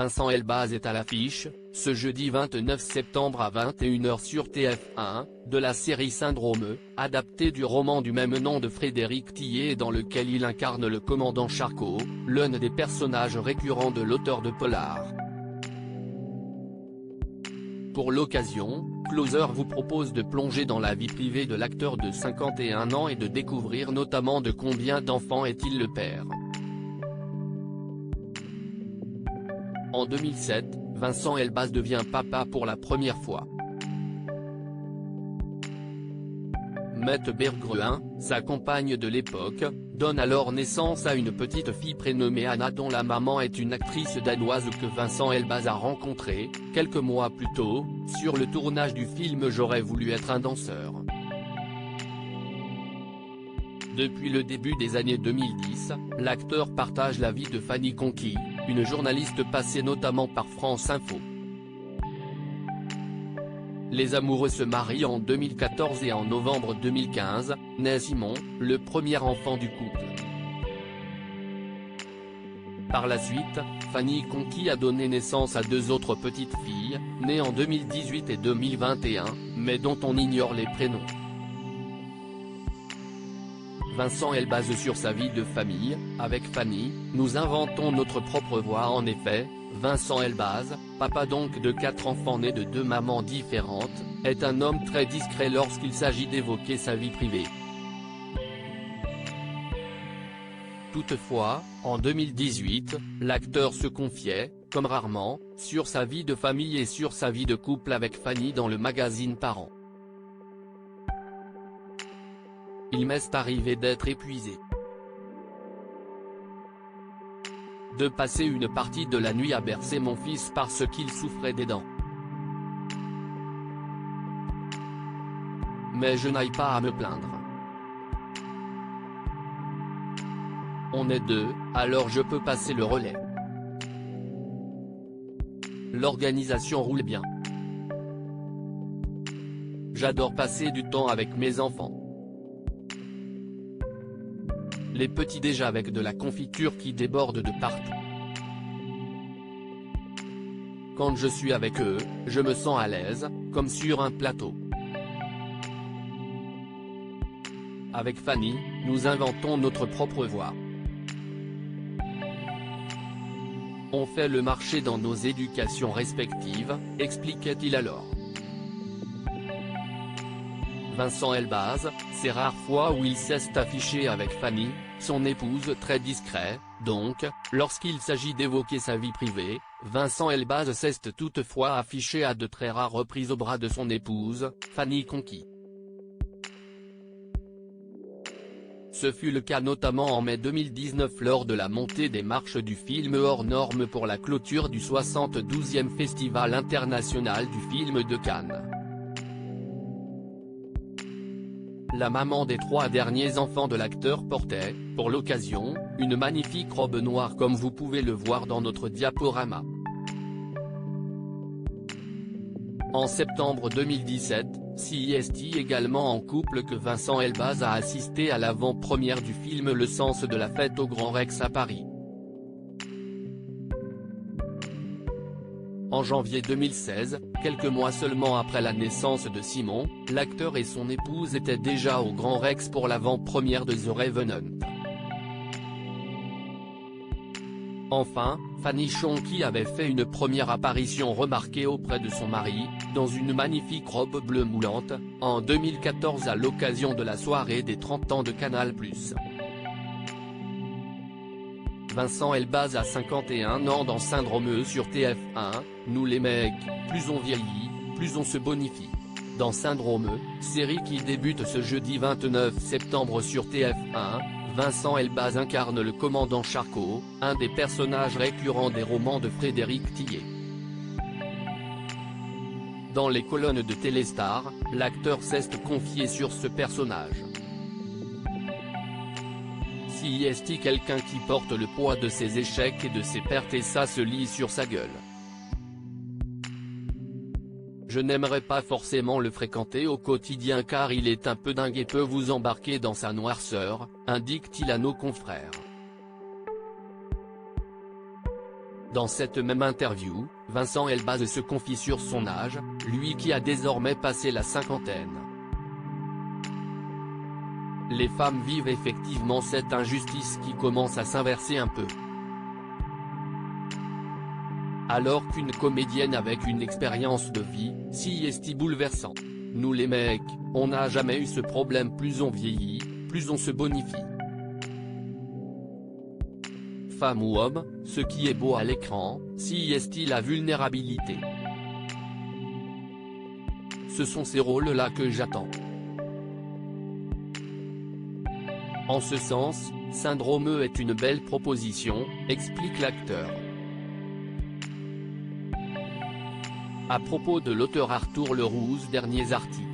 Vincent Elbaz est à l'affiche, ce jeudi 29 septembre à 21h sur TF1, de la série Syndrome, adaptée du roman du même nom de Frédéric Tillet dans lequel il incarne le commandant Charcot, l'un des personnages récurrents de l'auteur de polar. Pour l'occasion, Closer vous propose de plonger dans la vie privée de l'acteur de 51 ans et de découvrir notamment de combien d'enfants est-il le père. En 2007, Vincent Elbaz devient papa pour la première fois. Mette Berggren, sa compagne de l'époque, donne alors naissance à une petite fille prénommée Anna dont la maman est une actrice danoise que Vincent Elbaz a rencontrée, quelques mois plus tôt, sur le tournage du film J'aurais voulu être un danseur. Depuis le début des années 2010, l'acteur partage la vie de Fanny Conquis, une journaliste passée notamment par France Info. Les amoureux se marient en 2014 et en novembre 2015, naît Simon, le premier enfant du couple. Par la suite, Fanny Conquis a donné naissance à deux autres petites filles, nées en 2018 et 2021, mais dont on ignore les prénoms. Vincent Elbaz sur sa vie de famille, avec Fanny, nous inventons notre propre voix. En effet, Vincent Elbaz, papa donc de 4 enfants nés de 2 mamans différentes, est un homme très discret lorsqu'il s'agit d'évoquer sa vie privée. Toutefois, en 2018, l'acteur se confiait, comme rarement, sur sa vie de famille et sur sa vie de couple avec Fanny dans le magazine Parents. Il m'est arrivé d'être épuisé, de passer une partie de la nuit à bercer mon fils parce qu'il souffrait des dents. Mais je n'aille pas à me plaindre. On est 2, alors je peux passer le relais. L'organisation roule bien. J'adore passer du temps avec mes enfants. Les petits déjà avec de la confiture qui déborde de partout. Quand je suis avec eux, je me sens à l'aise, comme sur un plateau. Avec Fanny, nous inventons notre propre voix. On fait le marché dans nos éducations respectives, expliquait-il alors. Vincent Elbaz, ces rares fois où il s'est affiché avec Fanny, son épouse très discret, donc, lorsqu'il s'agit d'évoquer sa vie privée, Vincent Elbaz s'est toutefois affiché à de très rares reprises au bras de son épouse, Fanny Conquis. Ce fut le cas notamment en mai 2019 lors de la montée des marches du film hors norme pour la clôture du 72e Festival international du film de Cannes. La maman des 3 derniers enfants de l'acteur portait, pour l'occasion, une magnifique robe noire comme vous pouvez le voir dans notre diaporama. En septembre 2017, CIST également en couple que Vincent Elbaz a assisté à l'avant-première du film Le Sens de la Fête au Grand Rex à Paris. En janvier 2016, quelques mois seulement après la naissance de Simon, l'acteur et son épouse étaient déjà au Grand Rex pour l'avant-première de The Revenant. Enfin, Fanny Conquis avait fait une première apparition remarquée auprès de son mari, dans une magnifique robe bleue moulante, en 2014 à l'occasion de la soirée des 30 ans de Canal+. Vincent Elbaz a 51 ans dans Syndrome sur TF1, nous les mecs, plus on vieillit, plus on se bonifie. Dans Syndrome, série qui débute ce jeudi 29 septembre sur TF1, Vincent Elbaz incarne le commandant Charcot, un des personnages récurrents des romans de Frédéric Tillet. Dans les colonnes de Téléstar, l'acteur s'est confié sur ce personnage. Si est-il quelqu'un qui porte le poids de ses échecs et de ses pertes et ça se lit sur sa gueule. Je n'aimerais pas forcément le fréquenter au quotidien car il est un peu dingue et peut vous embarquer dans sa noirceur, indique-t-il à nos confrères. Dans cette même interview, Vincent Elbaz se confie sur son âge, lui qui a désormais passé la cinquantaine. Les femmes vivent effectivement cette injustice qui commence à s'inverser un peu. Alors qu'une comédienne avec une expérience de vie, si est bouleversant. Nous les mecs, on n'a jamais eu ce problème, plus on vieillit, plus on se bonifie. Femme ou homme, ce qui est beau à l'écran, si est la vulnérabilité. Ce sont ces rôles-là que j'attends. En ce sens, Syndrome E est une belle proposition, explique l'acteur. À propos de l'auteur Arthur Leroux, derniers articles.